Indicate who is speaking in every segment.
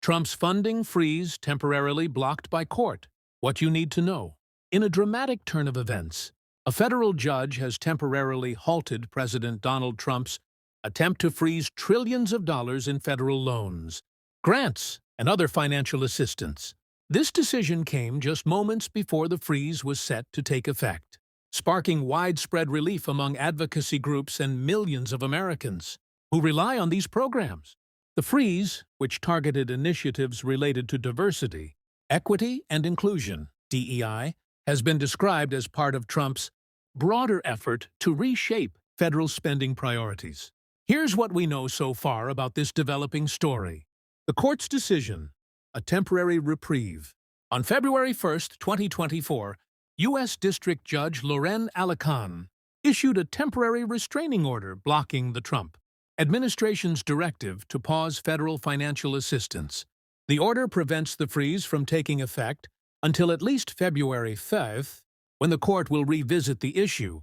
Speaker 1: Trump's funding freeze temporarily blocked by court. What you need to know. In a dramatic turn of events, a federal judge has temporarily halted President Donald Trump's attempt to freeze trillions of dollars in federal loans, grants, and other financial assistance. This decision came just moments before the freeze was set to take effect, sparking widespread relief among advocacy groups and millions of Americans who rely on these programs. The freeze, which targeted initiatives related to diversity, equity, and inclusion, DEI, has been described as part of Trump's broader effort to reshape federal spending priorities. Here's what we know so far about this developing story. The court's decision, a temporary reprieve. On February 1, 2024, U.S. District Judge Loren Alican issued a temporary restraining order blocking the Trump administration's directive to pause federal financial assistance. The order prevents the freeze from taking effect until at least February 5th, when the court will revisit the issue.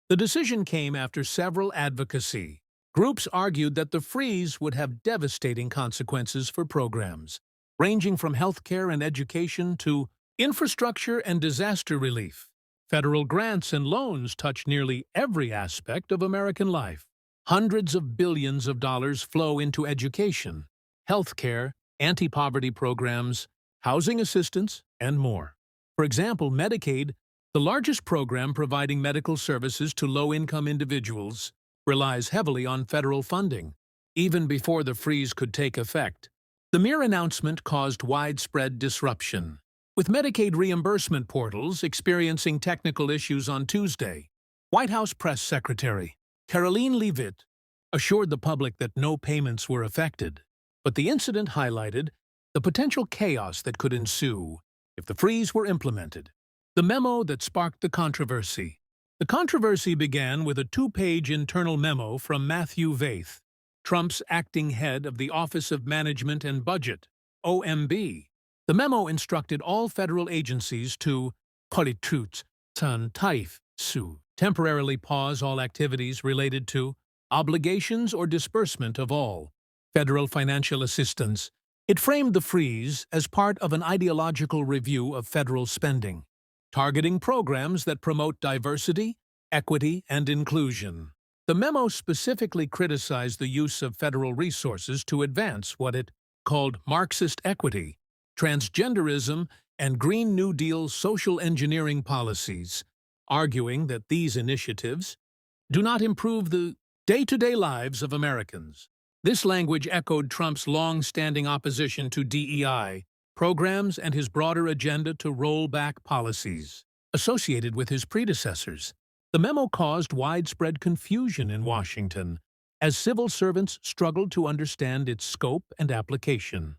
Speaker 1: The decision came after several advocacy groups argued that the freeze would have devastating consequences for programs, ranging from healthcare and education to infrastructure and disaster relief. Federal grants and loans touch nearly every aspect of American life. Hundreds of billions of dollars flow into education, healthcare, anti-poverty programs, housing assistance, and more. For example, Medicaid, the largest program providing medical services to low-income individuals, relies heavily on federal funding, even before the freeze could take effect. The mere announcement caused widespread disruption, with Medicaid reimbursement portals experiencing technical issues on Tuesday. White House Press Secretary Caroline Leavitt assured the public that no payments were affected, but the incident highlighted the potential chaos that could ensue if the freeze were implemented. The memo that sparked the controversy. The controversy began with a two-page internal memo from Matthew Vaith, Trump's acting head of the Office of Management and Budget, OMB. The memo instructed all federal agencies to temporarily pause all activities related to obligations or disbursement of all federal financial assistance. It framed the freeze as part of an ideological review of federal spending, targeting programs that promote diversity, equity, and inclusion. The memo specifically criticized the use of federal resources to advance what it called Marxist equity, transgenderism, and Green New Deal social engineering policies, arguing that these initiatives do not improve the day-to-day lives of Americans. This language echoed Trump's long-standing opposition to DEI programs and his broader agenda to roll back policies associated with his predecessors. The memo caused widespread confusion in Washington as civil servants struggled to understand its scope and application.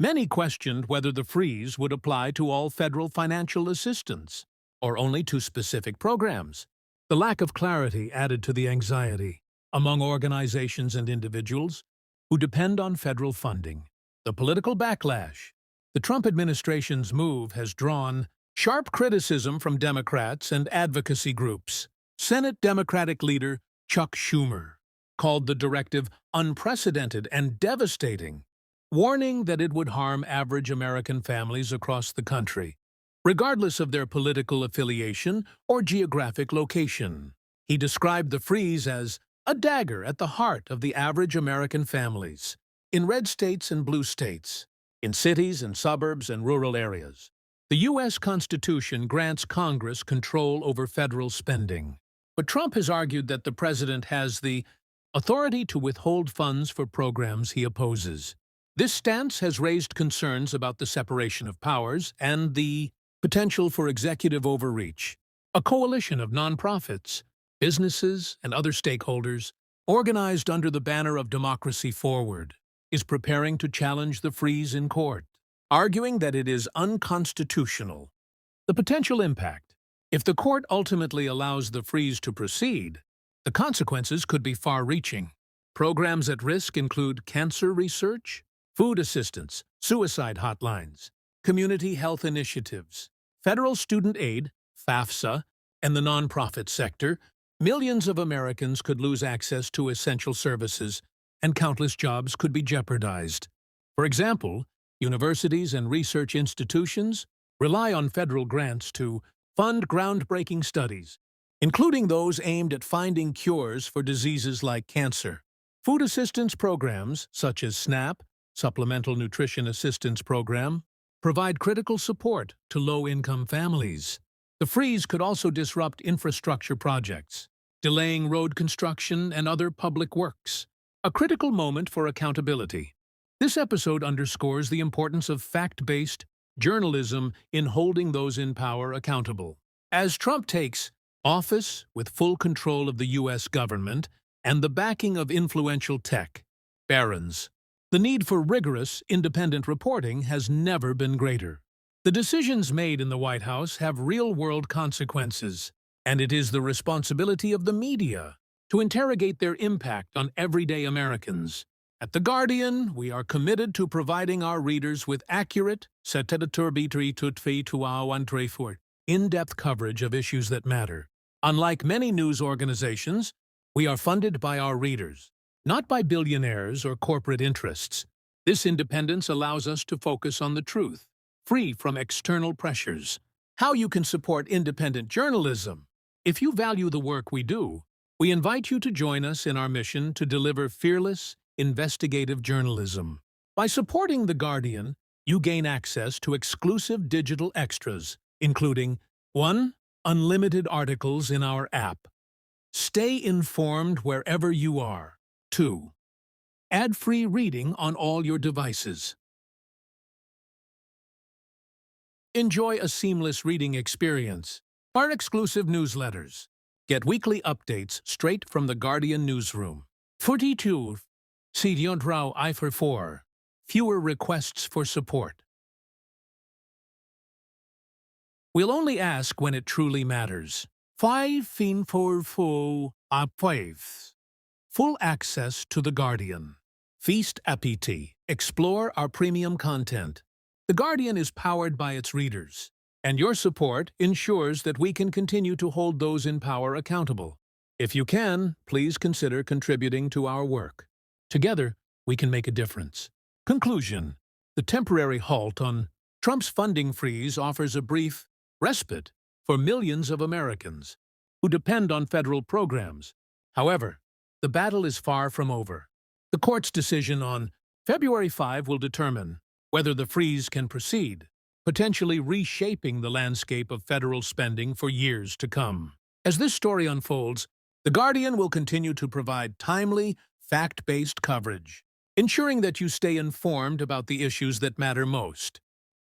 Speaker 1: Many questioned whether the freeze would apply to all federal financial assistance or only to specific programs. The lack of clarity added to the anxiety among organizations and individuals who depend on federal funding. The political backlash. The Trump administration's move has drawn sharp criticism from Democrats and advocacy groups. Senate Democratic leader Chuck Schumer called the directive unprecedented and devastating, warning that it would harm average American families across the country, regardless of their political affiliation or geographic location. He described the freeze as a dagger at the heart of the average American families, in red states and blue states, in cities and suburbs and rural areas. The U.S. Constitution grants Congress control over federal spending, but Trump has argued that the president has the authority to withhold funds for programs he opposes. This stance has raised concerns about the separation of powers and the potential for executive overreach. A coalition of nonprofits, businesses, and other stakeholders, organized under the banner of Democracy Forward, is preparing to challenge the freeze in court, arguing that it is unconstitutional. The potential impact. If the court ultimately allows the freeze to proceed, the consequences could be far-reaching. Programs at risk include cancer research, food assistance, suicide hotlines, community health initiatives, federal student aid, FAFSA, and the nonprofit sector. Millions of Americans could lose access to essential services, and countless jobs could be jeopardized. For example, universities and research institutions rely on federal grants to fund groundbreaking studies, including those aimed at finding cures for diseases like cancer. Food assistance programs, such as SNAP, Supplemental Nutrition Assistance Program, provide critical support to low-income families. The freeze could also disrupt infrastructure projects, delaying road construction and other public works, a critical moment for accountability. This episode underscores the importance of fact-based journalism in holding those in power accountable. As Trump takes office with full control of the U.S. government and the backing of influential tech barons, the need for rigorous, independent reporting has never been greater. The decisions made in the White House have real-world consequences, and it is the responsibility of the media to interrogate their impact on everyday Americans. At The Guardian, we are committed to providing our readers with accurate, in-depth coverage of issues that matter. Unlike many news organizations, we are funded by our readers, not by billionaires or corporate interests. This independence allows us to focus on the truth, free from external pressures. How you can support independent journalism? If you value the work we do, we invite you to join us in our mission to deliver fearless, investigative journalism. By supporting The Guardian, you gain access to exclusive digital extras, including 1. Unlimited articles in our app. Stay informed wherever you are. 2. Ad-free reading on all your devices. Enjoy a seamless reading experience. Our exclusive newsletters. Get weekly updates straight from The Guardian newsroom. 42. Sidiondraw Eifer 4. Fewer requests for support. We'll only ask when it truly matters. 5. Fin for full upwaves. Full access to The Guardian. Feast Appétit. Explore our premium content. The Guardian is powered by its readers, and your support ensures that we can continue to hold those in power accountable. If you can, please consider contributing to our work. Together, we can make a difference. Conclusion. The temporary halt on Trump's funding freeze offers a brief respite for millions of Americans who depend on federal programs. However, the battle is far from over. The court's decision on February 5 will determine whether the freeze can proceed, potentially reshaping the landscape of federal spending for years to come. As this story unfolds, The Guardian will continue to provide timely, fact-based coverage, ensuring that you stay informed about the issues that matter most.